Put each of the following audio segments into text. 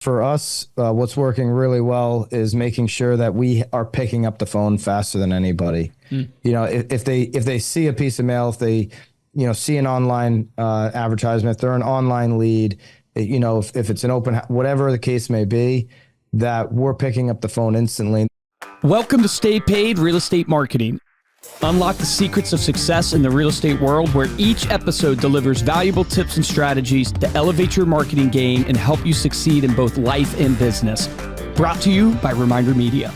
For us, what's working really well is making sure that we are picking up the phone faster than anybody. You know, if they see a piece of mail, if they, see an online advertisement, if they're an online lead, if it's an open, whatever the case may be, that we're picking up the phone instantly. Welcome to Stay Paid Real Estate Marketing. Unlock the secrets of success in the real estate world, where each episode delivers valuable tips and strategies to elevate your marketing game and help you succeed in both life and business. Brought to you by Reminder Media.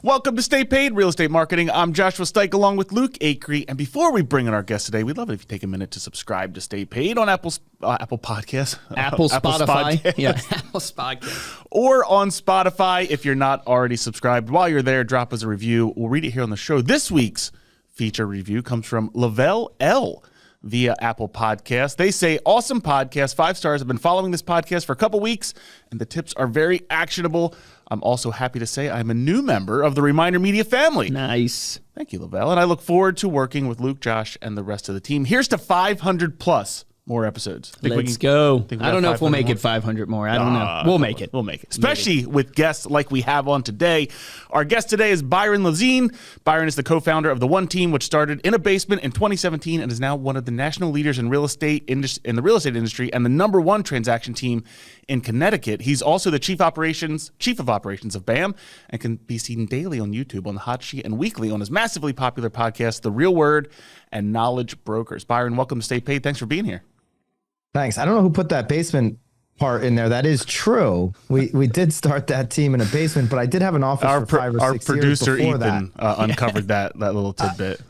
Welcome to Stay Paid Real Estate Marketing. I'm Joshua Stike along with Luke Acree. And before we bring in our guest today, we'd love it if you take a minute to subscribe to Stay Paid on Apple Podcasts. Apple Spotify. Yeah, Apple Podcast. Or on Spotify if you're not already subscribed. While you're there, drop us a review. We'll read it here on the show. This week's feature review comes from Lavelle L. via Apple Podcast. They say, awesome podcast, 5 stars. I've been following this podcast for a couple weeks, and the tips are very actionable. I'm also happy to say I'm a new member of the Reminder Media family. Nice. Thank you, Lavelle. And I look forward to working with Luke, Josh, and the rest of the team. Here's to 500 plus more episodes. Let's go. I don't know if we'll make it 500 more. I don't know. We'll make it. We'll make it. Especially with guests like we have on today. Our guest today is Byron Lazine. Byron is the co-founder of the One Team, which started in a basement in 2017 and is now one of the national leaders in the real estate industry and the #1 transaction team in Connecticut. He's also the chief of operations of BAM and can be seen daily on YouTube on the Hot Sheet and weekly on his massively popular podcast, The Real Word and Knowledge Brokers. Byron, welcome to Stay Paid. Thanks for being here. Thanks. I don't know who put that basement part in there. That is true. We did start that team in a basement, but I did have an office for 5 or 6 years. Our producer Ethan uncovered that little tidbit.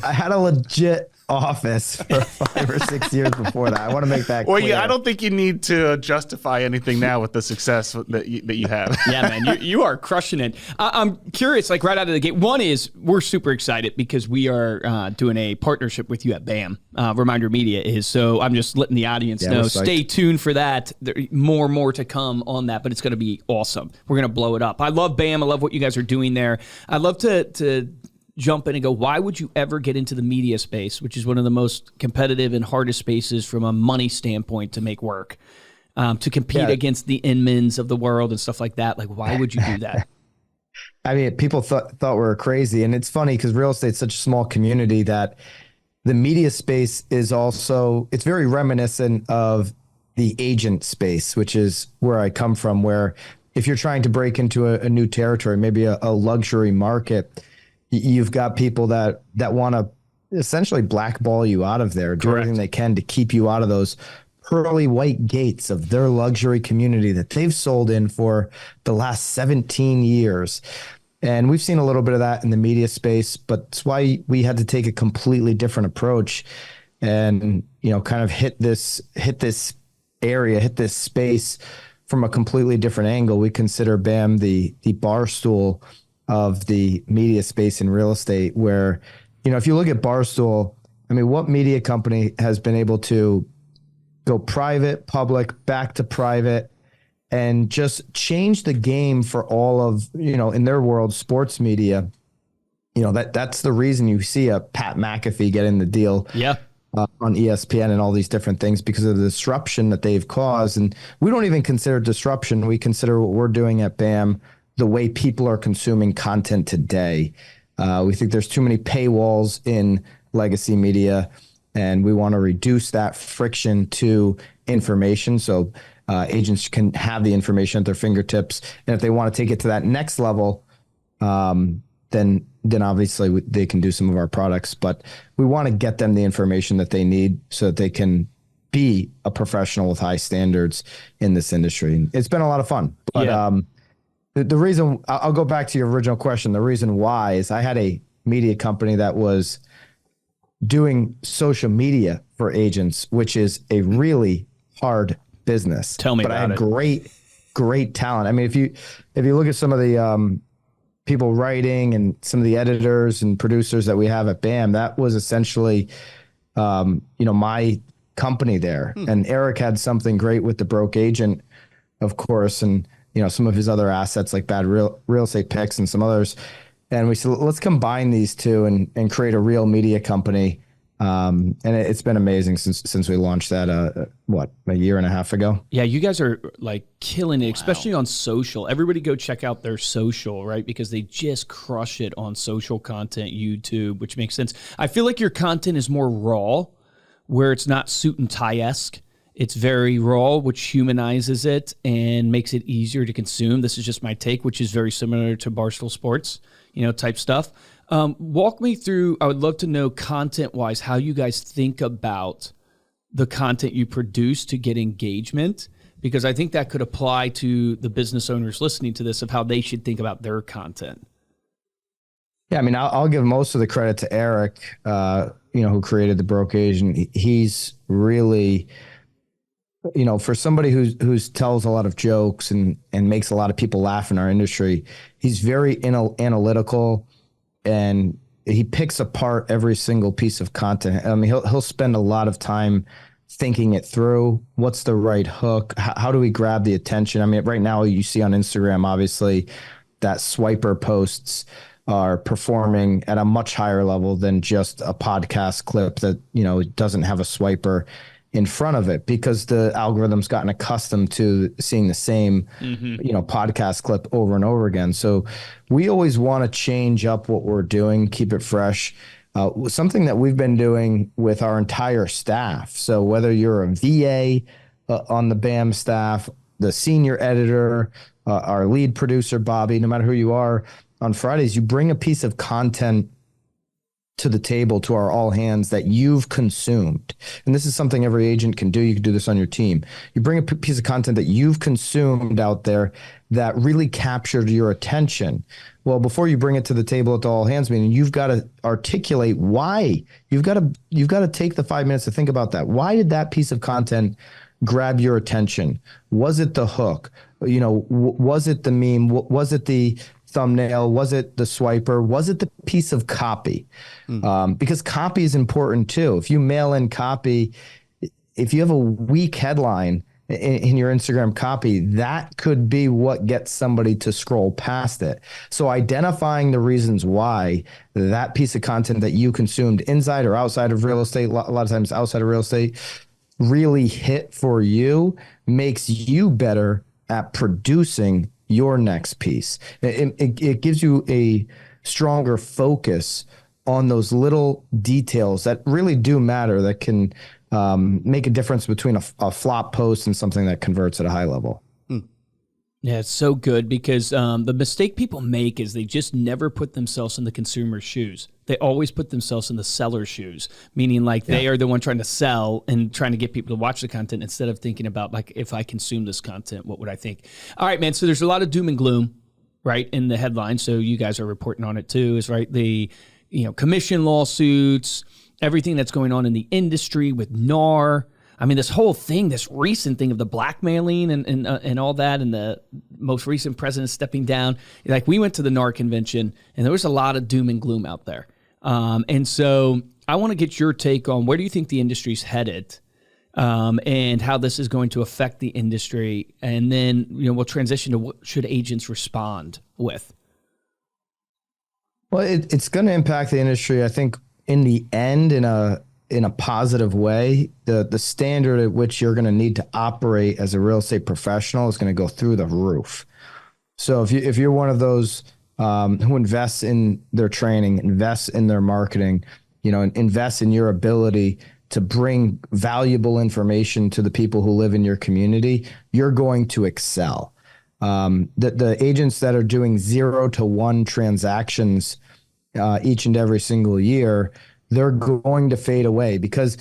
I had a legit office for 5 or 6 years before that. I want to make that clear. Well, yeah, I don't think you need to justify anything now with the success that you have. Yeah, man, you are crushing it. I'm curious, like right out of the gate. One is we're super excited because we are doing a partnership with you at BAM. Reminder Media is. So I'm just letting the audience know. Stay tuned for that. There more to come on that, but it's going to be awesome. We're going to blow it up. I love BAM. I love what you guys are doing there. I'd love to jump in and go, why would you ever get into the media space, which is one of the most competitive and hardest spaces from a money standpoint to make work, to compete against the Inmans of the world and stuff like that? Like, why would you do that? I mean, people thought we were crazy. And it's funny because real estate's such a small community that the media space is also, it's very reminiscent of the agent space, which is where I come from, where if you're trying to break into a new territory, maybe a luxury market, you've got people that want to essentially blackball you out of there, do everything they can to keep you out of those pearly white gates of their luxury community that they've sold in for the last 17 years. And we've seen a little bit of that in the media space, but it's why we had to take a completely different approach and, kind of hit this space from a completely different angle. We consider BAM the Barstool of the media space in real estate, where, if you look at Barstool, I mean, what media company has been able to go private, public, back to private, and just change the game for all of, in their world, sports media? That's the reason you see a Pat McAfee getting the deal on ESPN and all these different things, because of the disruption that they've caused. And we don't even consider disruption. We consider what we're doing at BAM the way people are consuming content today. We think there's too many paywalls in legacy media, and we want to reduce that friction to information so agents can have the information at their fingertips. And if they want to take it to that next level, then obviously they can do some of our products. But we want to get them the information that they need so that they can be a professional with high standards in this industry. And it's been a lot of fun. But the reason, I'll go back to your original question. The reason why is I had a media company that was doing social media for agents, which is a really hard business. Tell me about it. But I had great talent. I mean, if you look at some of the people writing and some of the editors and producers that we have at BAM, that was essentially, my company there. And Eric had something great with the broke agent, of course, and some of his other assets like bad real estate picks and some others. And we said, let's combine these two and create a real media company And it's been amazing since we launched that, a year and a half ago? Yeah, you guys are like killing it, especially on social. Everybody go check out their social, right? Because they just crush it on social content, YouTube, which makes sense. I feel like your content is more raw, where it's not suit and tie-esque. It's very raw, which humanizes it and makes it easier to consume. This is just my take, which is very similar to Barstool Sports, type stuff. Walk me through, I would love to know content-wise how you guys think about the content you produce to get engagement, because I think that could apply to the business owners listening to this of how they should think about their content. Yeah, I mean, I'll give most of the credit to Eric, who created the Broke Asian. He's really, for somebody who's tells a lot of jokes and makes a lot of people laugh in our industry, he's very analytical, and he picks apart every single piece of content. I mean, he'll spend a lot of time thinking it through. What's the right hook? How do we grab the attention? I mean, right now you see on Instagram, obviously, that swiper posts are performing at a much higher level than just a podcast clip that, doesn't have a swiper in front of it, because the algorithm's gotten accustomed to seeing the same, podcast clip over and over again. So we always want to change up what we're doing, keep it fresh. Something that we've been doing with our entire staff. So whether you're a VA on the BAM staff, the senior editor, our lead producer, Bobby, no matter who you are, on Fridays, you bring a piece of content to the table, to our all hands, that you've consumed. And this is something every agent can do. You can do this on your team. You bring a piece of content that you've consumed out there that really captured your attention. Well, before you bring it to the table at the all hands meeting, you've got to articulate why. You've got to take the 5 minutes to think about that. Why did that piece of content grab your attention? Was it the hook? Was it the meme? Was it the thumbnail? Was it the swiper? Was it the piece of copy? Because copy is important too. If you mail in copy, if you have a weak headline in your Instagram copy, that could be what gets somebody to scroll past it. So identifying the reasons why that piece of content that you consumed inside or outside of real estate, a lot of times outside of real estate, really hit for you, makes you better at producing your next piece. It gives you a stronger focus on those little details that really do matter, that can make a difference between a flop post and something that converts at a high level. Yeah, it's so good, because the mistake people make is they just never put themselves in the consumer's shoes. They always put themselves in the seller's shoes, meaning they are the one trying to sell and trying to get people to watch the content, instead of thinking about, like, if I consume this content, what would I think? All right, man. So there's a lot of doom and gloom, right, in the headline. So you guys are reporting on it too, is right. The commission lawsuits, everything that's going on in the industry with NAR. I mean, this whole thing, this recent thing of the blackmailing and all that, and the most recent president stepping down. Like, we went to the NAR convention, and there was a lot of doom and gloom out there. And so I want to get your take on, where do you think the industry's headed, and how this is going to affect the industry? And then, we'll transition to what should agents respond with. Well, it's going to impact the industry, I think, in the end, in a positive way. The standard at which you're going to need to operate as a real estate professional is going to go through the roof. So if you're one of those who invests in their training, invests in their marketing, invest in your ability to bring valuable information to the people who live in your community, you're going to excel. The agents that are doing 0 to 1 transactions each and every single year, they're going to fade away, because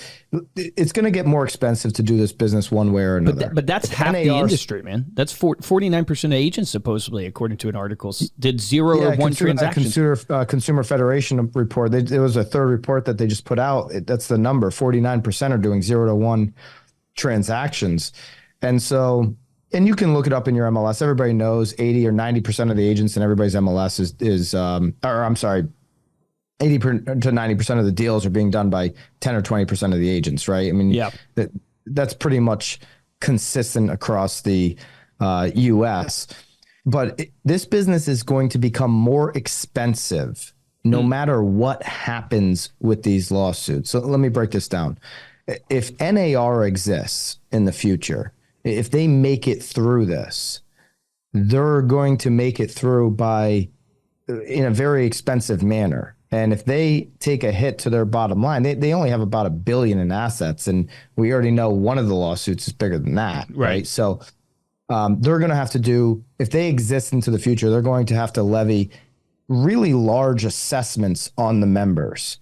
it's going to get more expensive to do this business one way or another. But that's half the industry, man. That's 49% of agents, supposedly, according to an article, did 0 or 1 transactions. Consumer Federation report. There was a third report that they just put out. That's the number. 49% are doing 0 to 1 transactions. And so, and you can look it up in your MLS. Everybody knows 80 or 90% of the agents in everybody's MLS is 80 to 90% of the deals are being done by 10 or 20% of the agents, right? I mean, that's pretty much consistent across the U.S. But this business is going to become more expensive no matter what happens with these lawsuits. So let me break this down. If NAR exists in the future, if they make it through this, they're going to make it through in a very expensive manner. And if they take a hit to their bottom line, they only have about $1 billion in assets. And we already know one of the lawsuits is bigger than that. Right. So they're going to have to do, if they exist into the future, they're going to have to levy really large assessments on the members.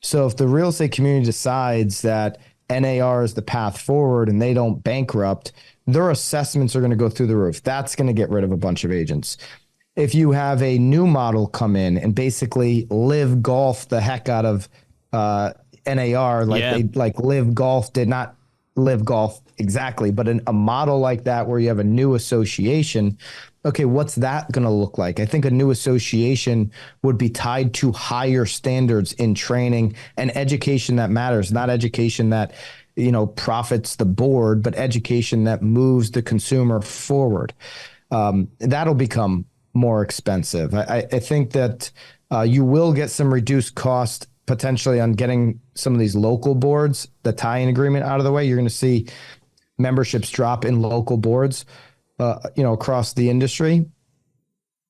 So if the real estate community decides that NAR is the path forward and they don't bankrupt, their assessments are going to go through the roof. That's going to get rid of a bunch of agents. If you have a new model come in and basically live golf the heck out of NAR, like Live Golf did not live golf exactly, but a model like that where you have a new association, okay, what's that going to look like? I think a new association would be tied to higher standards in training and education that matters, not education that, profits the board, but education that moves the consumer forward. That'll become more expensive. I think that you will get some reduced cost potentially on getting some of these local boards, the tie-in agreement out of the way. You're going to see memberships drop in local boards, across the industry,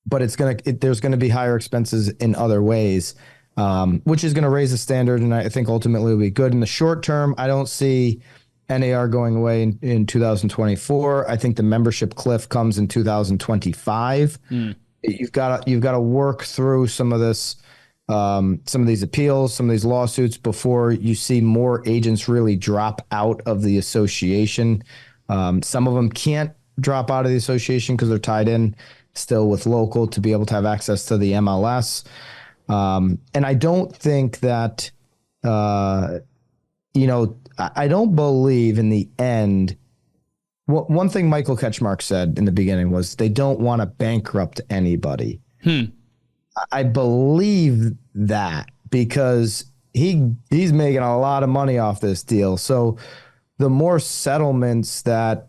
but there's going to be higher expenses in other ways, which is going to raise the standard. And I think ultimately will be good in the short term. I don't see NAR going away in 2024. I think the membership cliff comes in 2025. You've got to work through some of this, some of these appeals, some of these lawsuits before you see more agents really drop out of the association. Some of them can't drop out of the association because they're tied in still with local to be able to have access to the MLS. And I don't think that, I don't believe in the end. One thing Michael Ketchmark said in the beginning was they don't want to bankrupt anybody. I believe that because he's making a lot of money off this deal. So the more settlements that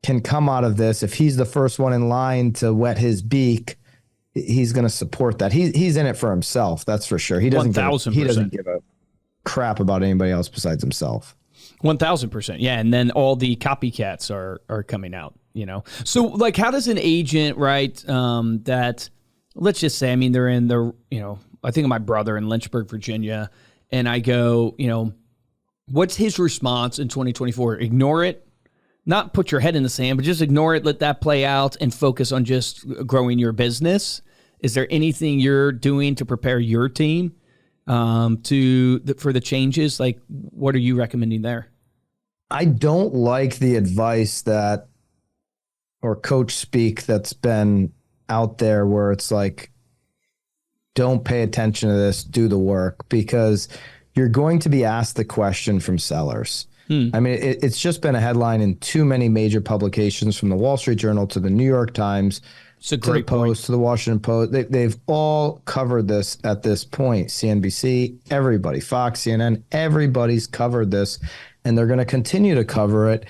can come out of this, if he's the first one in line to wet his beak, he's going to support that. He's in it for himself. That's for sure. He doesn't give a crap about anybody else besides himself. 1,000%. Yeah. And then all the copycats are coming out, So like, how does an agent, right, that, let's just say, they're in I think of my brother in Lynchburg, Virginia, and I go, what's his response in 2024? Ignore it. Not put your head in the sand, but just ignore it, let that play out, and focus on just growing your business. Is there anything you're doing to prepare your team for the changes? Like, what are you recommending there? I don't like the advice or coach speak that's been out there where it's like, don't pay attention to this, do the work, because you're going to be asked the question from sellers. It's just been a headline in too many major publications, from the Wall Street Journal to the New York Times, to the Post, to the Washington Post. They've all covered this at this point. CNBC, everybody, Fox, CNN, everybody's covered this, and they're going to continue to cover it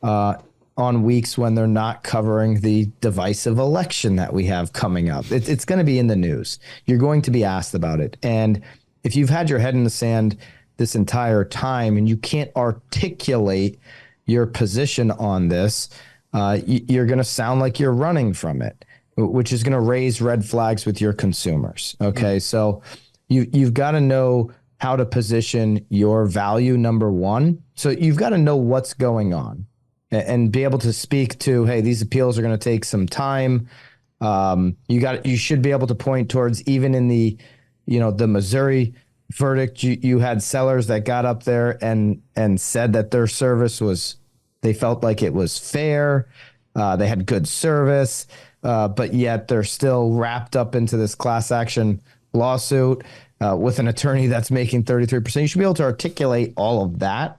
on weeks when they're not covering the divisive election that we have coming up. It's going to be in the news. You're going to be asked about it. And if you've had your head in the sand this entire time and you can't articulate your position on this, you're going to sound like you're running from it, which is going to raise red flags with your consumers. Okay. So you've got to know how to position your value, number one. So you've got to know what's going on and be able to speak to, hey, these appeals are going to take some time. You should be able to point towards, even in the Missouri verdict, you had sellers that got up there and said that their service they felt like it was fair. They had good service, but yet they're still wrapped up into this class action lawsuit with an attorney that's making 33%. You should be able to articulate all of that.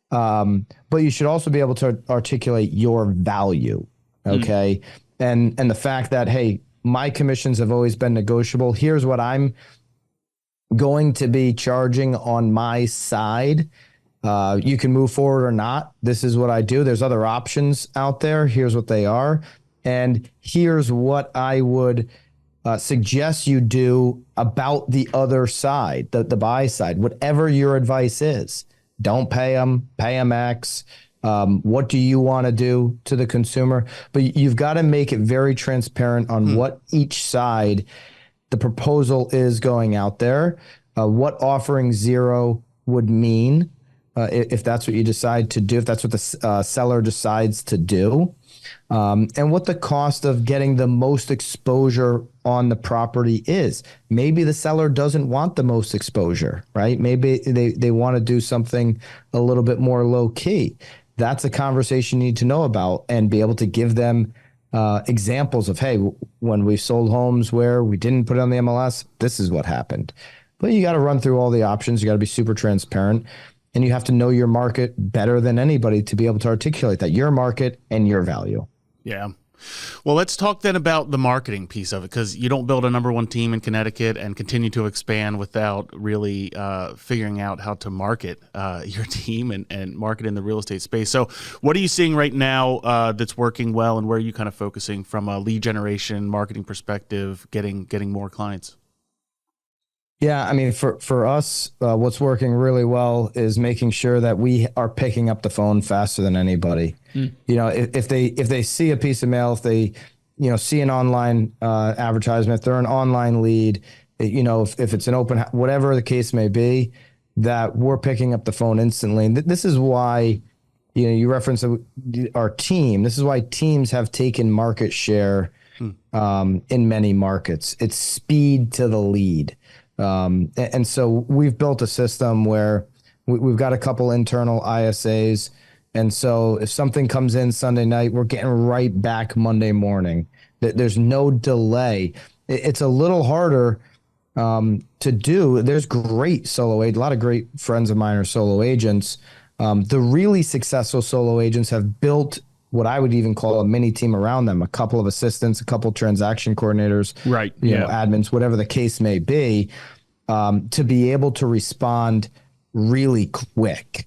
But you should also be able to articulate your value. Okay. And the fact that, hey, my commissions have always been negotiable. Here's what I'm going to be charging on my side. You can move forward or not. This is what I do. There's other options out there. Here's what they are. And here's what I would suggests you do about the other side, the buy side, whatever your advice is. Don't pay them X. What do you want to do to the consumer? But you've got to make it very transparent on what each side, the proposal is going out there, what offering zero would mean, if that's what you decide to do, if that's what the seller decides to do, and what the cost of getting the most exposure on the property is. Maybe the seller doesn't want the most exposure, right? Maybe they want to do something a little bit more low key. That's a conversation you need to know about and be able to give them examples of, hey, when we sold homes where we didn't put it on the MLS, this is what happened. But you got to run through all the options. You got to be super transparent, and you have to know your market better than anybody to be able to articulate that, your market and your value. Yeah. Well, let's talk then about the marketing piece of it, because you don't build a number one team in Connecticut and continue to expand without really figuring out how to market your team and market in the real estate space. So what are you seeing right now that's working well, and where are you kind of focusing from a lead generation marketing perspective, getting more clients? Yeah, I mean, for us, what's working really well is making sure that we are picking up the phone faster than anybody. You know, if they see a piece of mail, if they, see an online advertisement, if they're an online lead, if it's an open, whatever the case may be, that we're picking up the phone instantly. And this is why, you reference our team. This is why teams have taken market share in many markets. It's speed to the lead. And so we've built a system where we've got a couple internal ISAs. And so if something comes in Sunday night, we're getting right back Monday morning. There's no delay. It's a little harder to do. There's great solo agents. A lot of great friends of mine are solo agents. The really successful solo agents have built what I would even call a mini team around them, a couple of assistants, a couple of transaction coordinators, right? Admins, whatever the case may be, to be able to respond really quick.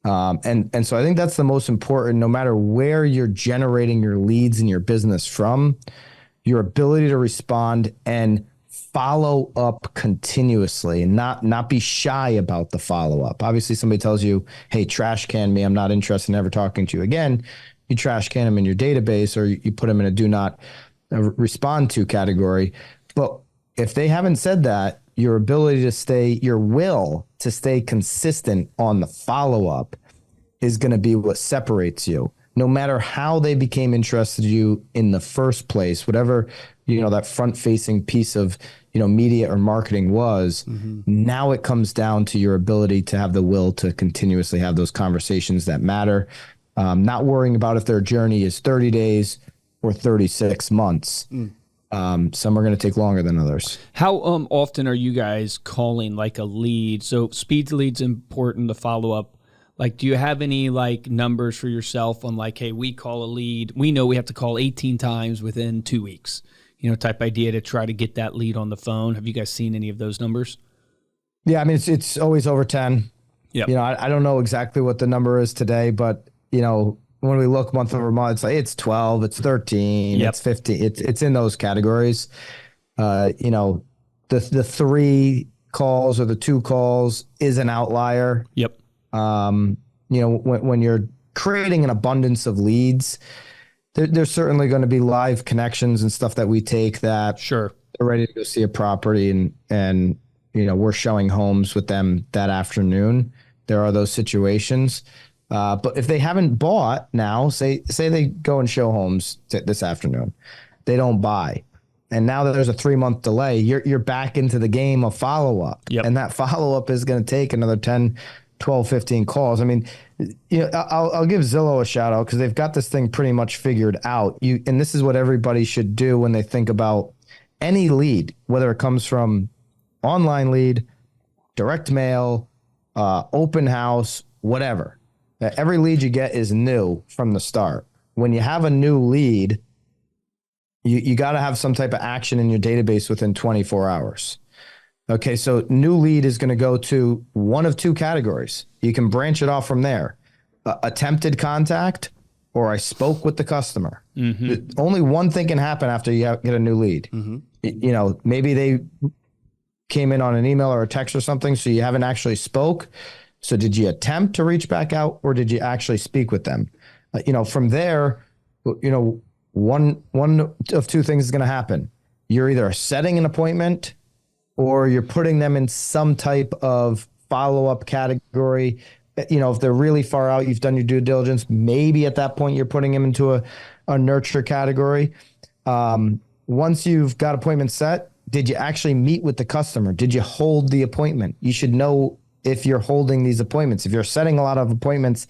And so I think that's the most important, no matter where you're generating your leads in your business from, your ability to respond and follow up continuously and not be shy about the follow up. Obviously, somebody tells you, hey, trash can me, I'm not interested in ever talking to you again. You trash can them in your database, or you put them in a do not respond to category. But if they haven't said that, your ability to stay consistent on the follow-up is going to be what separates you. No matter how they became interested in you in the first place, whatever, that front-facing piece of, media or marketing was, now it comes down to your ability to have the will to continuously have those conversations that matter. Not worrying about if their journey is 30 days or 36 months. Some are going to take longer than others. How often are you guys calling like a lead? So speed to lead's important, the follow up. Like, do you have any like numbers for yourself on like, hey, we call a lead, we know we have to call 18 times within 2 weeks, type idea to try to get that lead on the phone? Have you guys seen any of those numbers? Yeah, I mean, it's always over 10. Yeah. I don't know exactly what the number is today, but when we look month over month, it's 12, it's 13, it's 15, it's in those categories. The 3 calls or the 2 calls is an outlier. Yep. When you're creating an abundance of leads, there's certainly going to be live connections and stuff that we take that sure they're ready to go see a property and we're showing homes with them that afternoon. There are those situations. But if they haven't bought now, say they go and show homes this afternoon, they don't buy. And now that there's a 3-month delay, you're back into the game of follow-up. Yep. And that follow-up is going to take another 10, 12, 15 calls. I mean, I'll give Zillow a shout out because they've got this thing pretty much figured out. And this is what everybody should do when they think about any lead, whether it comes from online lead, direct mail, open house, whatever. Every lead you get is new from the start. When you have a new lead, you got to have some type of action in your database within 24 hours. Okay, so new lead is going to go to one of 2 categories. You can branch it off from there. Attempted contact, or I spoke with the customer. Only one thing can happen after you get a new lead. maybe they came in on an email or a text or something, so you haven't actually spoke. So did you attempt to reach back out, or did you actually speak with them? From there, one of two things is going to happen. You're either setting an appointment or you're putting them in some type of follow-up category. If they're really far out, you've done your due diligence, maybe at that point you're putting them into a nurture category. Once you've got appointments set, did you actually meet with the customer? Did you hold the appointment? You should know if you're holding these appointments. If you're setting a lot of appointments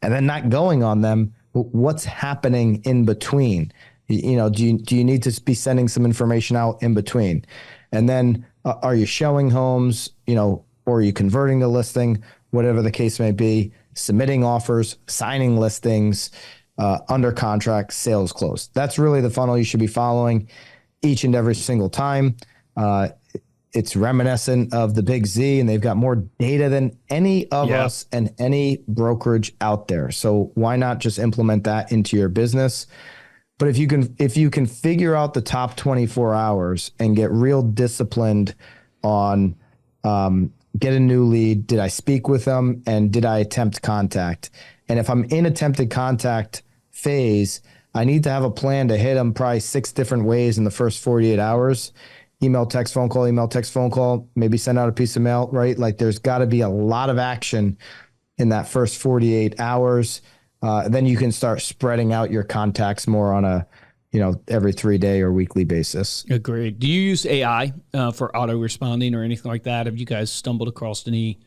and then not going on them, what's happening in between? Do you need to be sending some information out in between? And then are you showing homes, or are you converting the listing, whatever the case may be, submitting offers, signing listings, under contract, sales closed. That's really the funnel you should be following each and every single time. It's reminiscent of the Big Z, and they've got more data than any of us and any brokerage out there. So why not just implement that into your business? But if you can figure out the top 24 hours and get real disciplined on get a new lead, did I speak with them, and did I attempt contact? And if I'm in attempted contact phase, I need to have a plan to hit them probably 6 different ways in the first 48 hours. Email, text, phone call, maybe send out a piece of mail, right? Like there's got to be a lot of action in that first 48 hours. Then you can start spreading out your contacts more on a, every 3-day or weekly basis. Agreed. Do you use AI for auto responding or anything like that? Have you guys stumbled across any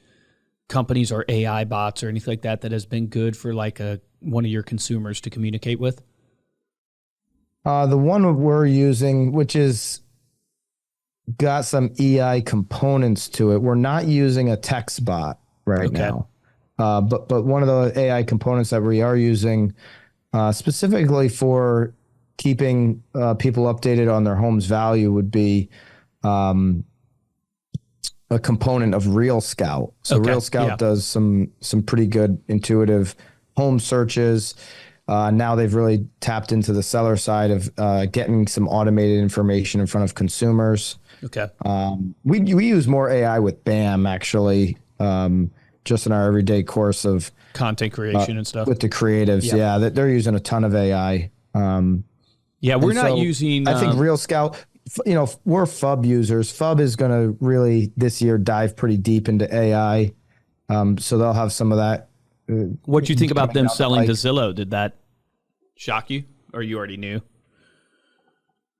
companies or AI bots or anything like that has been good for like one of your consumers to communicate with? The one we're using, which is got some EI components to it. We're not using a text bot right now. But one of the AI components that we are using specifically for keeping people updated on their home's value would be a component of Real Scout. So Real Scout does some pretty good intuitive home searches. Now they've really tapped into the seller side of getting some automated information in front of consumers. Okay. We use more AI with BAM actually, just in our everyday course of content creation and stuff with the creatives. Yeah, they're using a ton of AI. We're not using. I think Real Scout. We're FUB users. FUB is going to really this year dive pretty deep into AI. So they'll have some of that. What do you think about them selling to Zillow? Did that shock you, or you already knew?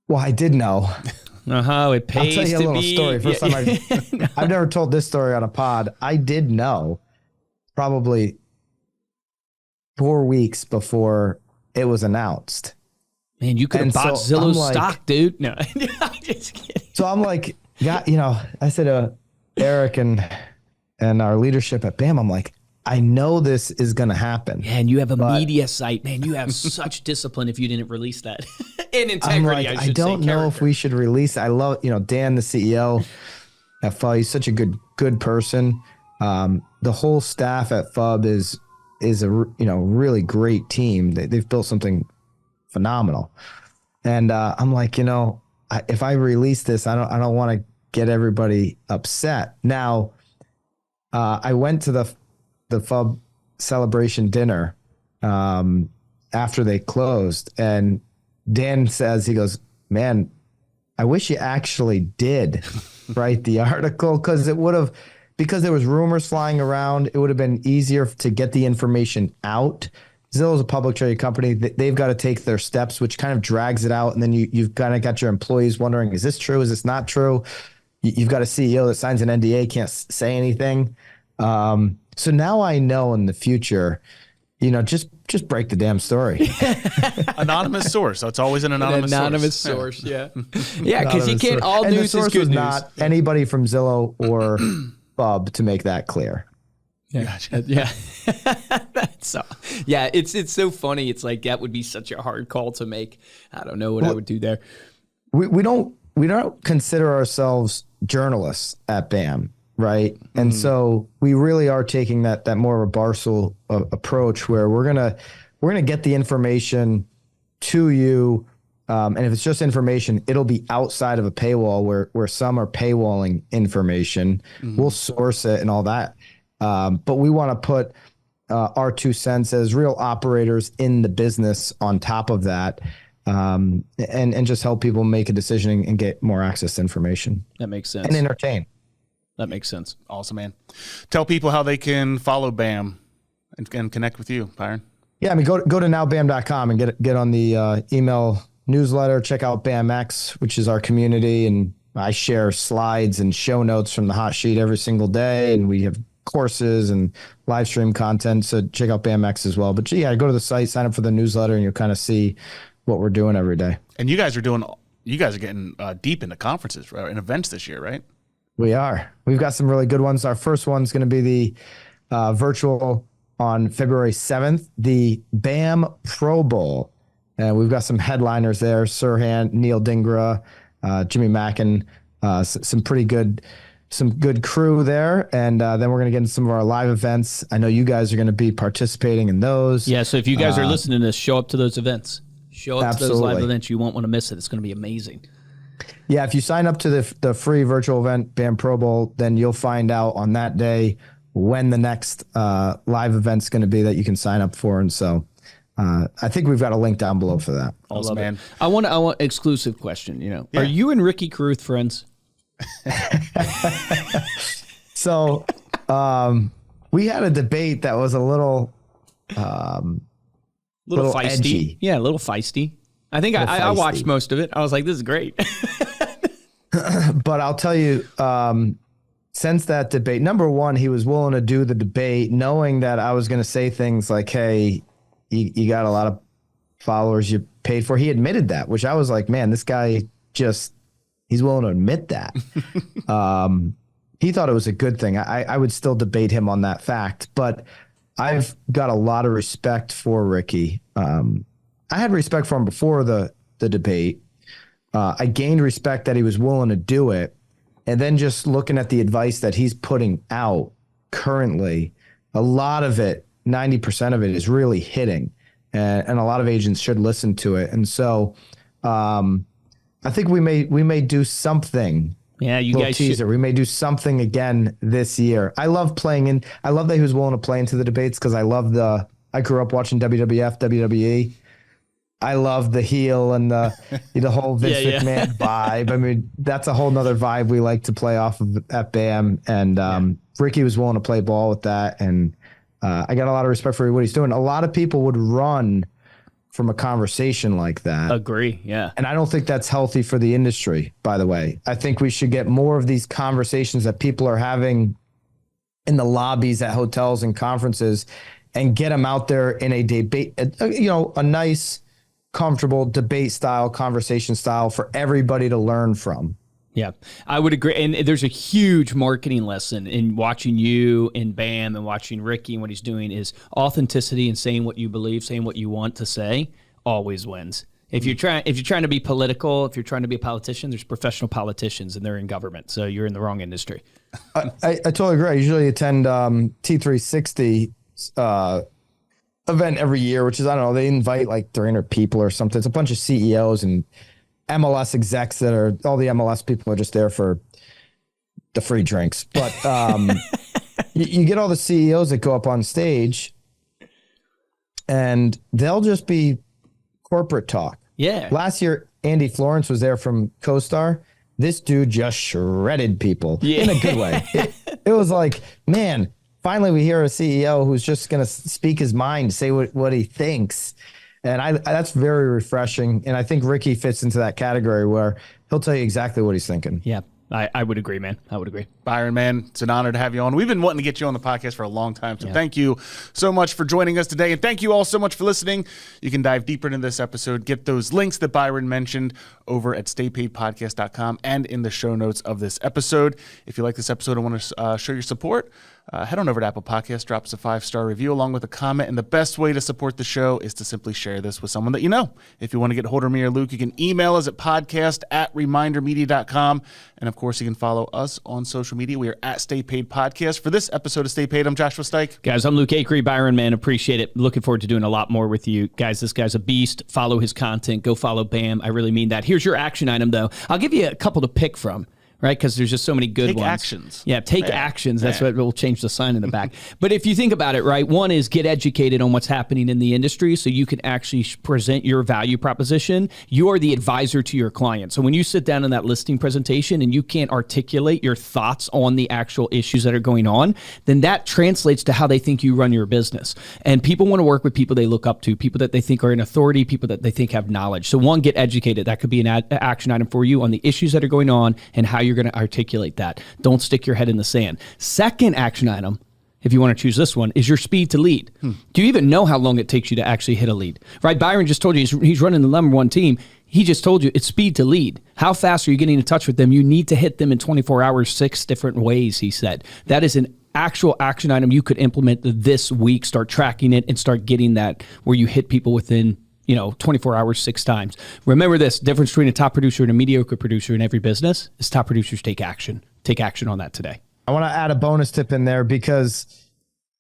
Well, I did know. It pays. I'll tell you a little story. First time I've never told this story on a pod. I did know probably 4 weeks before it was announced. Man, you could have bought Zillow's stock, dude. No, I'm just kidding. So I'm like, I said to Eric and our leadership at BAM, I'm like, I know this is going to happen. Man, you have a media site. Man, you have such discipline if you didn't release that. And integrity, I don't know if we should release. I love, Dan, the CEO at FUB. He's such a good person. The whole staff at FUB is a really great team. They've built something phenomenal. And I'm like, if I release this, I don't want to get everybody upset. Now, I went to the FUB celebration dinner after they closed, and Dan says, he goes, man, I wish you actually did write the article, because there was rumors flying around, it would have been easier to get the information out. Zillow's a public traded company. They've got to take their steps, which kind of drags it out. And then you've kind of got your employees wondering, is this true? Is this not true? You've got a CEO that signs an NDA, can't say anything. So now I know in the future, just break the damn story. Anonymous source. So it's always an anonymous source. Yeah. Yeah, because you can't. All news is good news. Not anybody from Zillow or FUB, to make that clear. Yeah. Gotcha. Yeah. It's so funny. It's like that would be such a hard call to make. I don't know what I would do there. We don't consider ourselves journalists at BAM, right? And so we really are taking that more of a Barstool approach, where we're gonna get the information to you And if it's just information, it'll be outside of a paywall where some are paywalling information. We'll source it and all that. But we want to put our 2 cents as real operators in the business on top of that, and just help people make a decision and get more access to information. That makes sense. And entertain. That makes sense. Awesome, man. Tell people how they can follow BAM and connect with you, Byron. Yeah, I mean, go to nowbam.com and get on the email newsletter. Check out BAMX, which is our community, and I share slides and show notes from the hot sheet every single day, and we have courses and live stream content. So check out BAMX as well. But yeah, go to the site, sign up for the newsletter, and you'll kind of see what we're doing every day. And you guys are getting deep into conferences and events this year, right? We are. We've got some really good ones. Our first one's going to be the virtual on February 7th, the BAM Pro Bowl. And we've got some headliners there: Sirhan, Neil Dingra, Jimmy Mackin, some good crew there. And then we're going to get into some of our live events. I know you guys are going to be participating in those. Yeah, so if you guys are listening to this, show up to those events. Show up to those live events. You won't want to miss it. It's going to be amazing. Yeah, if you sign up to the free virtual event, BAM Pro Bowl, then you'll find out on that day when the next live event's going to be that you can sign up for. And so I think we've got a link down below for that. Awesome, man. I want exclusive question. Are you and Ricky Caruth friends? So we had a debate that was a little feisty. Edgy. Yeah, a little feisty. I think I watched most of it. I was like, this is great. But I'll tell you, since that debate, number one, he was willing to do the debate knowing that I was going to say things like, hey, you got a lot of followers you paid for. He admitted that, which I was like, man, this guy he's willing to admit that. He thought it was a good thing. I would still debate him on that fact, but I've got a lot of respect for Ricky. I had respect for him before the debate. I gained respect that he was willing to do it. And then just looking at the advice that he's putting out currently, a lot of it, 90% of it is really hitting. And a lot of agents should listen to it. And so I think we may do something. Yeah, you guys teaser. We may do something again this year. I love that he was willing to play into the debates because I grew up watching WWF, WWE. I love the heel and the whole Vince McMahon vibe. I mean, that's a whole nother vibe we like to play off of at BAM. And Ricky was willing to play ball with that. And I got a lot of respect for what he's doing. A lot of people would run from a conversation like that. Agree, yeah. And I don't think that's healthy for the industry, by the way. I think we should get more of these conversations that people are having in the lobbies at hotels and conferences and get them out there in a debate, a nice, comfortable debate style, conversation style for everybody to learn from. Yeah, I would agree. And there's a huge marketing lesson in watching you in BAM and watching Ricky and what he's doing is authenticity and saying what you believe, saying what you want to say always wins. If you're trying to be political, if you're trying to be a politician, there's professional politicians and they're in government. So you're in the wrong industry. I totally agree. I usually attend T360 event every year, which is, I don't know, they invite like 300 people or something. It's a bunch of CEOs and MLS execs all the MLS people are just there for the free drinks. But you get all the CEOs that go up on stage and they'll just be corporate talk. Yeah. Last year, Andy Florence was there from CoStar. This dude just shredded people in a good way. It was like, man, finally we hear a CEO who's just going to speak his mind, say what he thinks. And that's very refreshing. And I think Ricky fits into that category where he'll tell you exactly what he's thinking. Yeah, I would agree, man. I would agree. Byron, man, it's an honor to have you on. We've been wanting to get you on the podcast for a long time. So thank you so much for joining us today. And thank you all so much for listening. You can dive deeper into this episode, get those links that Byron mentioned over at staypaidpodcast.com and in the show notes of this episode. If you like this episode and want to show your support, head on over to Apple Podcasts, drop us a 5-star review along with a comment. And the best way to support the show is to simply share this with someone that you know. If you want to get a hold of me or Luke, you can email us at podcast@remindermedia.com. And of course, you can follow us on social media. We are at Stay Paid Podcast. For this episode of Stay Paid, I'm Joshua Stike. Guys, I'm Luke Akery. Byron, man, appreciate it. Looking forward to doing a lot more with you. Guys, this guy's a beast. Follow his content. Go follow BAM. I really mean that. Here's your action item, though. I'll give you a couple to pick from. Right, because there's just so many good ones. Actions. Yeah, take actions. That's what will change the sign in the back. But if you think about it, right, one is get educated on what's happening in the industry so you can actually present your value proposition. You are the advisor to your client. So when you sit down in that listing presentation and you can't articulate your thoughts on the actual issues that are going on, then that translates to how they think you run your business. And people want to work with people they look up to, people that they think are in authority, people that they think have knowledge. So one, get educated. That could be an action item for you on the issues that are going on and how you're going to articulate that. Don't stick your head in the sand. Second action item, if you want to choose this one, is your speed to lead. Do you even know how long it takes you to actually hit a lead? Right? Byron just told you he's running the number one team. He just told you it's speed to lead. How fast are you getting in touch with them? You need to hit them in 24 hours, 6 different ways, he said. That is an actual action item you could implement this week, start tracking it, and start getting that where you hit people within 24 hours, 6 times. Remember this, difference between a top producer and a mediocre producer in every business is top producers take action. Take action on that today. I want to add a bonus tip in there because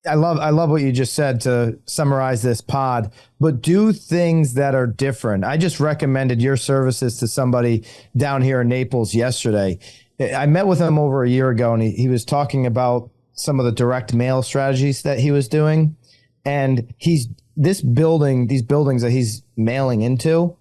I love what you just said to summarize this pod, but do things that are different. I just recommended your services to somebody down here in Naples yesterday. I met with him over a year ago and he was talking about some of the direct mail strategies that he was doing. And these buildings that he's mailing into,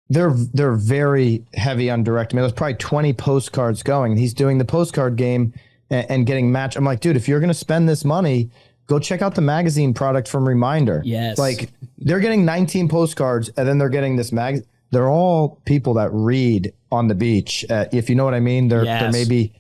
they're very heavy on direct mail. There's probably 20 postcards going. He's doing the postcard game and getting matched. I'm like, dude, if you're going to spend this money, go check out the magazine product from Reminder. Yes. Like they're getting 19 postcards and then they're getting this magazine. They're all people that read on the beach. If you know what I mean, they're maybe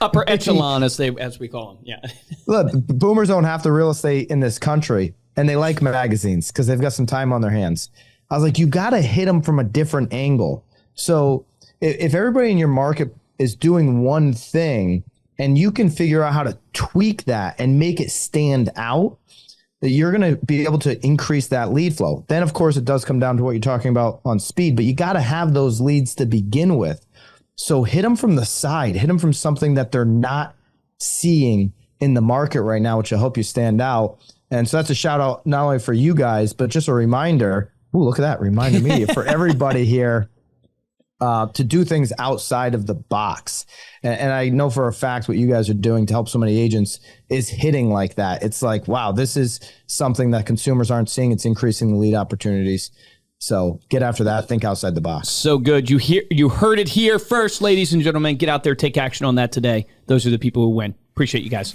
upper echelon as we call them. Yeah. Look, boomers own half the real estate in this country and they like magazines because they've got some time on their hands. I was like, you got to hit them from a different angle. So if everybody in your market is doing one thing and you can figure out how to tweak that and make it stand out, that you're going to be able to increase that lead flow. Then, of course, it does come down to what you're talking about on speed, but you got to have those leads to begin with. So hit them from the side, hit them from something that they're not seeing in the market right now, which will help you stand out. And so that's a shout out not only for you guys, but just a reminder. Ooh, look at that, Reminder Media, for everybody here to do things outside of the box. And I know for a fact what you guys are doing to help so many agents is hitting like that. It's like, wow, this is something that consumers aren't seeing. It's increasing the lead opportunities. So get after that. Think outside the box. So good. You heard it here first, ladies and gentlemen. Get out there, take action on that today. Those are the people who win. Appreciate you guys.